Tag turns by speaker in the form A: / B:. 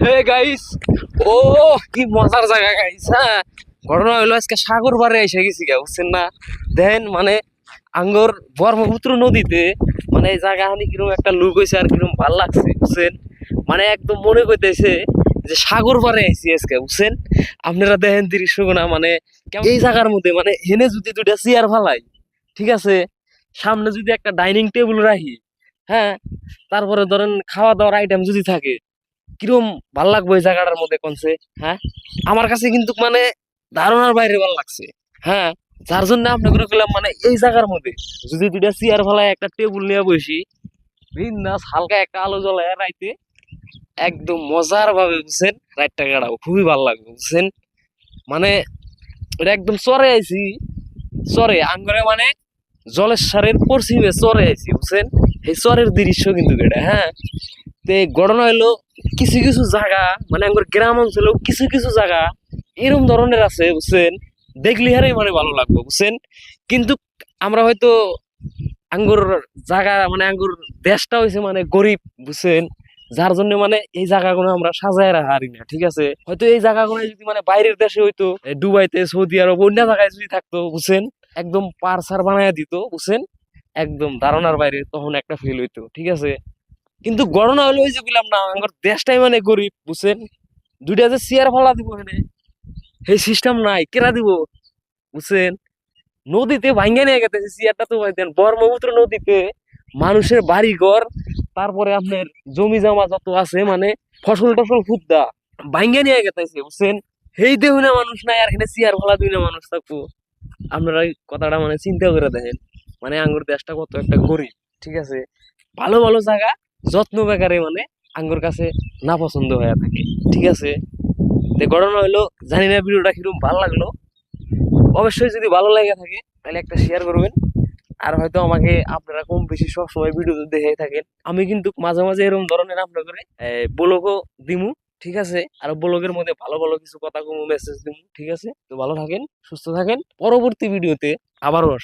A: Hey guys, ও কি মজার জায়গা গাইস। হ্যাঁ, ঘটনা হলো আজকে সাগর পাড়ে এসে গেছি গা, বুঝছেন না? দেখেন মানে আঙ্গর ব্রহ্মপুত্র নদীতে মানে এই জায়গা হানি কিরকম একটা লুক হয়েছে আর কিরকম ভাল লাগছে, বুঝছেন? মানে একদম মনে করতেছে যে সাগর পাড়ে আইছি আজকে, বুঝছেন? আপনারা দেখেন দৃশ্যগুলা মানে এই জায়গার মধ্যে মানে হেনে যদি দুইটা চেয়ার ফালাই, ঠিক আছে, সামনে যদি একটা ডাইনিং টেবিল রাখি, হ্যাঁ, তারপরে ধরেন খাওয়া দাওয়ার আইটেম যদি থাকে, কিরম ভাল লাগবে এই জায়গাটার মধ্যে কনছে। হ্যাঁ, আমার কাছে কিন্তু মানে ধারণার বাইরে ভাল লাগছে। হ্যাঁ, যার জন্য আপনাকে গেলাম মানে এই জায়গার মধ্যে যদি দুইটা চেয়ার ফেলায় একটা টেবিল নিয়ে বসি, বিন্দাস হালকা একটা আলো জ্বলায় রাইতে, একদম মজার ভাবে, বুঝছেন, রাইটটা কাটাবো, খুবই ভালো লাগবে, বুঝছেন? মানে এটা একদম চরে আইছি, চরে আঙ্গরে মানে জলেশ্বরের পশ্চিমে চরে আইছি, বুঝছেন? এই চরের দৃশ্য কিন্তু এটা। হ্যাঁ, তে ঘটনা হলো কিছু কিছু জায়গা মানে আমার গ্রাম অঞ্চলেও কিছু কিছু জায়গা এরকম ধরনের আছে, বুঝছেন, দেখলি হারে মানে ভালো লাগবে, বুঝছেন? কিন্তু আমরা হয়তো আঙ্গুর জায়গা মানে আঙ্গুর দেশটা হয়েছে মানে গরিব, বুঝছেন, যার জন্য মানে এই জায়গাগুলো আমরা সাজায় রাখা হারি না, ঠিক আছে? হয়তো এই জায়গাগুলো যদি মানে বাইরের দেশে হইতো, দুবাইতে, সৌদি আরব, অন্য জায়গায় যদি থাকতো, বুঝছেন, একদম পারসার বানায় দিত, বুঝছেন, একদম ধারণার বাইরে, তখন একটা ফিল হইতো, ঠিক আছে? কিন্তু গণনা হলো ওই যে বললাম না, আমার দেশটাই মানে গরিব, বুঝছেন? দুইটা যে চেয়ার ফালা দিব এখানে, সেই সিস্টেম নাই, কেরা দিব, বুঝছেন? নদীতে ভাঙ্গা নিয়ে গেছে চেয়ারটা, তো দেন ব্রহ্মপুত্র নদীতে মানুষের বাড়ি ঘর, তারপরে আপনার জমি জমা যত আছে মানে ফসল টসল ফুদ্দা ভাঙ্গা নিয়ে গেছে, বুঝছেন? সেই দেহ না মানুষ নাই আর এখানে চেয়ার ফালা দুই না মানুষ থাকবো। আপনারা এই কথাটা মানে চিন্তা করে দেখেন, মানে আঙ্গুর দেশটা কত একটা গরিব, ঠিক আছে? ভালো ভালো জায়গা যত্ন বেকারে মানে আঙ্গুর কাছে না পছন্দ হয়ে থাকে, ঠিক আছে? তো ঘটনা হলো, জানি না ভিডিওটা কিরকম ভালো লাগলো। অবশ্যই যদি ভালো লাগে থাকে তাহলে একটা শেয়ার করবেন। আর হয়তো আমাকে আপনারা কম বেশি সবসময় ভিডিও দেখে থাকেন, আমি কিন্তু মাঝে মাঝে এরকম ধরনের আপনার করে ব্লগও দিমু, ঠিক আছে? আর ব্লগের মধ্যে ভালো ভালো কিছু কথা কমু, মেসেজ দিমু, ঠিক আছে? তো ভালো থাকেন, সুস্থ থাকেন, পরবর্তী ভিডিওতে আবারও আসুন।